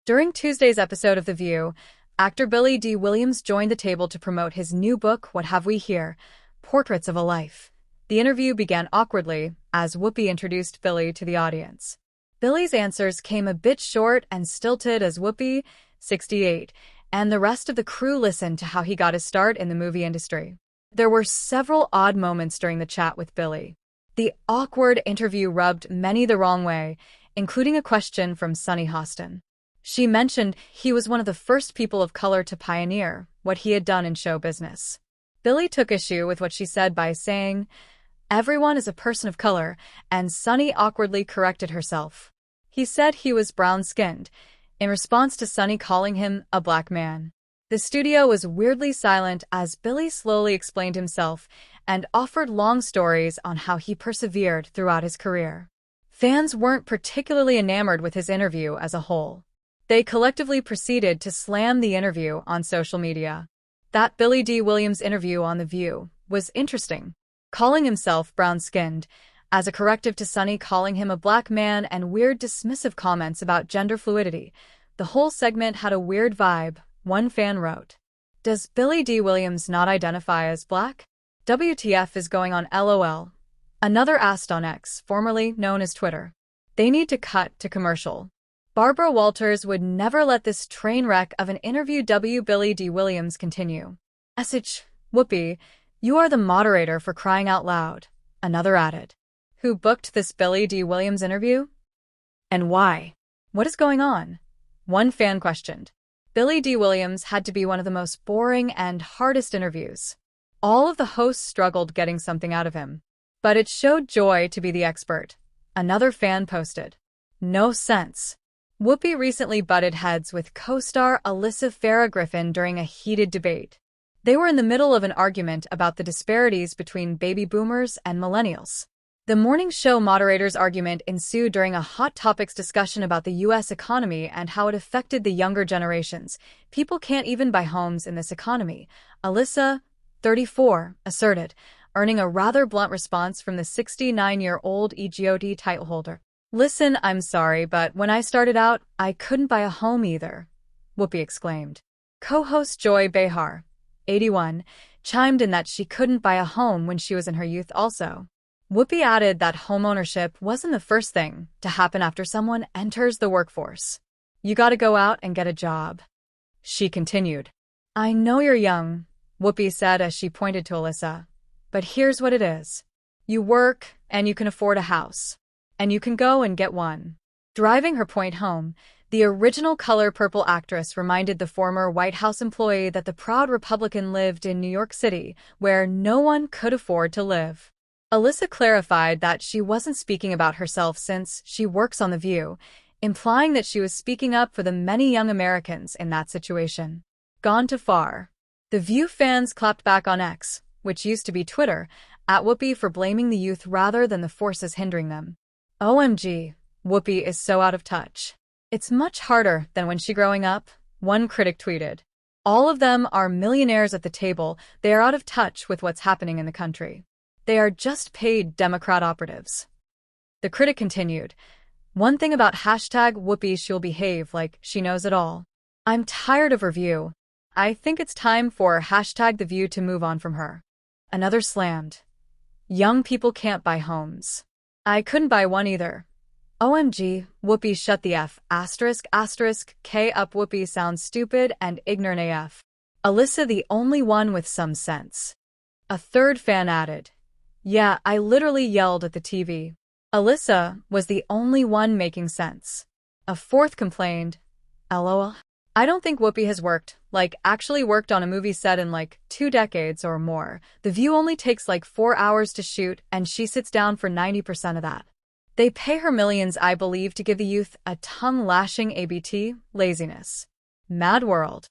During Tuesday's episode of The View, actor Billy D. Williams joined the table to promote his new book, What Have We Here? Portraits of a Life. The interview began awkwardly as Whoopi introduced Billy to the audience. Billy's answers came a bit short and stilted as Whoopi, 68, and the rest of the crew listened to how he got his start in the movie industry. There were several odd moments during the chat with Billy. The awkward interview rubbed many the wrong way, including a question from Sunny Hostin. She mentioned he was one of the first people of color to pioneer what he had done in show business. Billy took issue with what she said by saying, "Everyone is a person of color," and Sunny awkwardly corrected herself. He said he was brown-skinned, in response to Sunny calling him a black man. The studio was weirdly silent as Billy slowly explained himself and offered long stories on how he persevered throughout his career. Fans weren't particularly enamored with his interview as a whole. They collectively proceeded to slam the interview on social media. That Billy D. Williams interview on The View was interesting, calling himself brown-skinned, as a corrective to Sunny calling him a black man and weird dismissive comments about gender fluidity. The whole segment had a weird vibe, one fan wrote. Does Billy D. Williams not identify as black? WTF is going on LOL. Another asked on X, formerly known as Twitter. They need to cut to commercial. Barbara Walters would never let this train wreck of an interview Billy D. Williams continue. Message, Whoopi, you are the moderator for crying out loud. Another added. Who booked this Billy D. Williams interview? And why? What is going on? One fan questioned. Billy D. Williams had to be one of the most boring and hardest interviews. All of the hosts struggled getting something out of him. But it showed joy to be the expert. Another fan posted. No sense. Whoopi recently butted heads with co-star Alyssa Farah Griffin during a heated debate. They were in the middle of an argument about the disparities between baby boomers and millennials. The morning show moderator's argument ensued during a hot topics discussion about the U.S. economy and how it affected the younger generations. People can't even buy homes in this economy, Alyssa, 34, asserted, earning a rather blunt response from the 69-year-old EGOT title holder. Listen, I'm sorry, but when I started out, I couldn't buy a home either, Whoopi exclaimed. Co-host Joy Behar, 81, chimed in that she couldn't buy a home when she was in her youth also. Whoopi added that homeownership wasn't the first thing to happen after someone enters the workforce. You gotta go out and get a job. She continued. I know you're young, Whoopi said as she pointed to Alyssa, but here's what it is. You work, and you can afford a house. And you can go and get one. Driving her point home, the original Color Purple actress reminded the former White House employee that the proud Republican lived in New York City, where no one could afford to live. Alyssa clarified that she wasn't speaking about herself since she works on The View, implying that she was speaking up for the many young Americans in that situation. Gone too far. The View fans clapped back on X, which used to be Twitter, at Whoopi for blaming the youth rather than the forces hindering them. OMG, Whoopi is so out of touch. It's much harder than when she growing up, one critic tweeted. All of them are millionaires at the table. They are out of touch with what's happening in the country. They are just paid Democrat operatives. The critic continued. One thing about hashtag Whoopi, she'll behave like she knows it all. I'm tired of her view. I think it's time for hashtag The View to move on from her. Another slammed. Young people can't buy homes. I couldn't buy one either. OMG, Whoopi shut the F, K up. Whoopi sounds stupid and ignorant AF. Alyssa the only one with some sense. A third fan added. Yeah, I literally yelled at the TV. Alyssa was the only one making sense. A fourth complained. LOL. I don't think Whoopi has actually worked on a movie set in 2 decades or more. The View only takes 4 hours to shoot and she sits down for 90% of that. They pay her millions, I believe, to give the youth a tongue-lashing ABT, laziness. Mad World.